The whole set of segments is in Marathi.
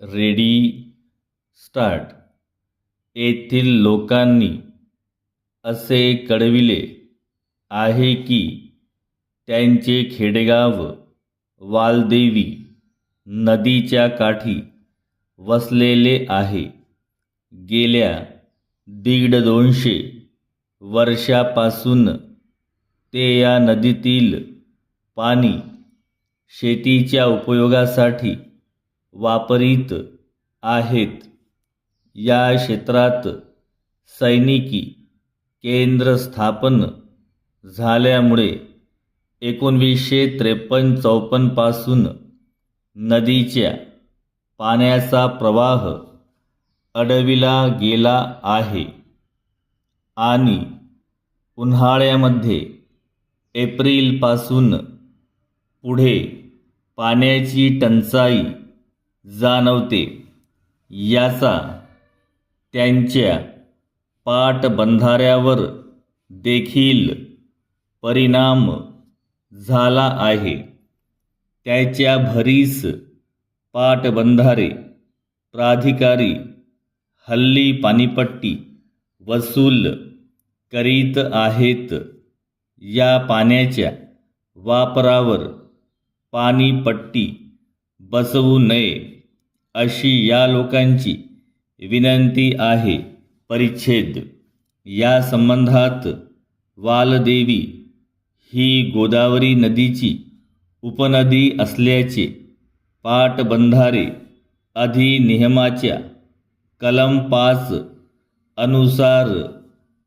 रेडी स्टार्ट येथील लोकांनी असे कळविले आहे की त्यांचे खेडेगाव वालदेवी नदीच्या काठी वसलेले आहे. गेल्या 150 वर्षापासून ते या नदीतील पाणी शेतीच्या उपयोगासाठी वापरीत आहेत. या क्षेत्रात सैनिकी केंद्र स्थापन झाल्यामुळे 1953-54 पासून नदीच्या पाण्याचा प्रवाह अडविला गेला आहे आणि उन्हाळ्यामध्ये एप्रिलपासून पुढे पाण्याची टंचाई जाणवते. याचा त्यांच्या पाटबंधाऱ्यावर देखील परिणाम झाला आहे. त्याच्या भरीस पाटबंधारे प्राधिकारी हल्ली पाणीपट्टी वसूल करीत आहेत. या पाण्याच्या वापरावर पाणीपट्टी बसवू नये अशी या लोकांची विनंती आहे. परिच्छेद या संबंधात वालदेवी ही गोदावरी नदीची उपनदी असल्याचे पाटबंधारे अधिनियमाच्या कलम 5 अनुसार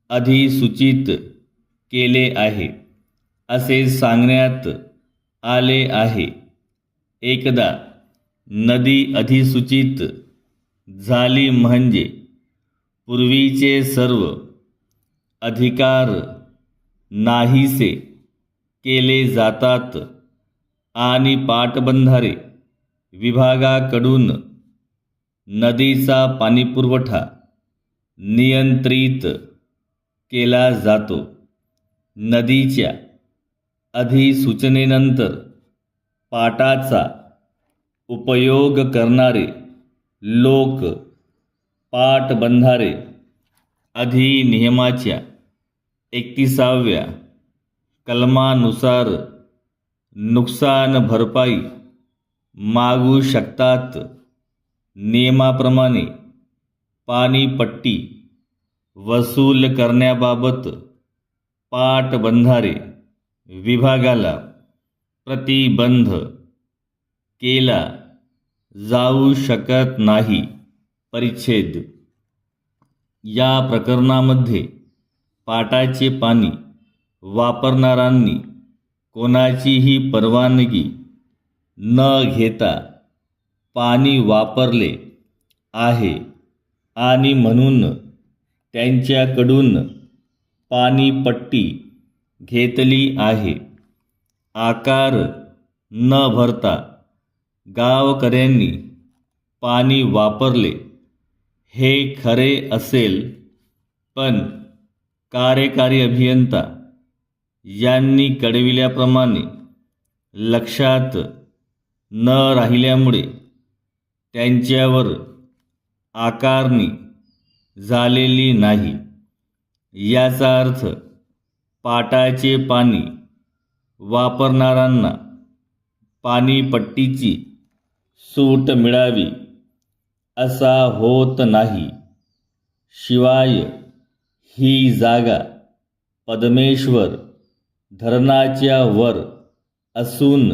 अधिसूचित केले आहे असे सांगण्यात आले आहे. एकदा नदी अधिसूचित झाली म्हणजे पूर्वीचे सर्व अधिकार नाहीसे केले जातात आणि पाटबंधारे विभागाकडून नदीचा पाणीपुरवठा नियंत्रित केला जातो. नदीच्या अधिसूचनेनंतर पाटाचा उपयोग करणारे लोक पाटबंधारे अधिनियमाच्या 31व्या कलमानुसार नुकसान भरपाई मागू शकतात. नियमाप्रमाणे पाणीपट्टी वसूल करण्याबाबत पाटबंधारे विभागाला प्रतिबंध केला जाऊ शकत नाही. परिच्छेद या प्रकरणामध्ये पाटाचे पाणी वापरणाऱ्यांनी कोणाचीही परवानगी न घेता पाणी वापरले आहे आणि म्हणून त्यांच्याकडून पाणीपट्टी घेतली आहे. आकार न भरता गावकऱ्यांनी पाणी वापरले हे खरे असेल, पण कार्यकारी अभियंता यांनी कळविल्याप्रमाणे लक्षात न राहिल्यामुळे त्यांच्यावर आकारणी झालेली नाही. याचा अर्थ पाटाचे पाणी वापरणाऱ्यांना पाणीपट्टीची सूट मिळावी असा होत नाही. शिवाय ही जागा पद्मेश्वर धरणाच्या वर असून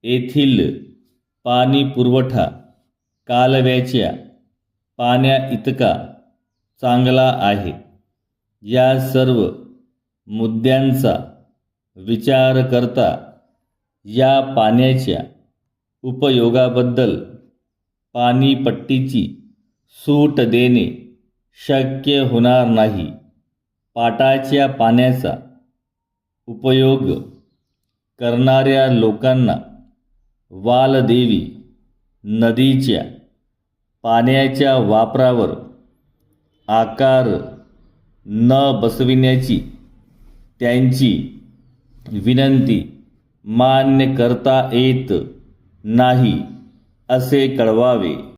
येथील पाणीपुरवठा कालव्याच्या पाण्याइतका चांगला आहे. या सर्व मुद्द्यांचा विचार करता या पाण्याच्या उपयोगाबद्दल पाणीपट्टीची सूट देणे शक्य होणार नाही. पाटाच्या पाण्याचा उपयोग करणाऱ्या लोकांना वालदेवी नदीच्या पाण्याच्या वापरावर आकार न बसविण्याची त्यांची विनंती मान्य करता येत नाही. असे कळवावे.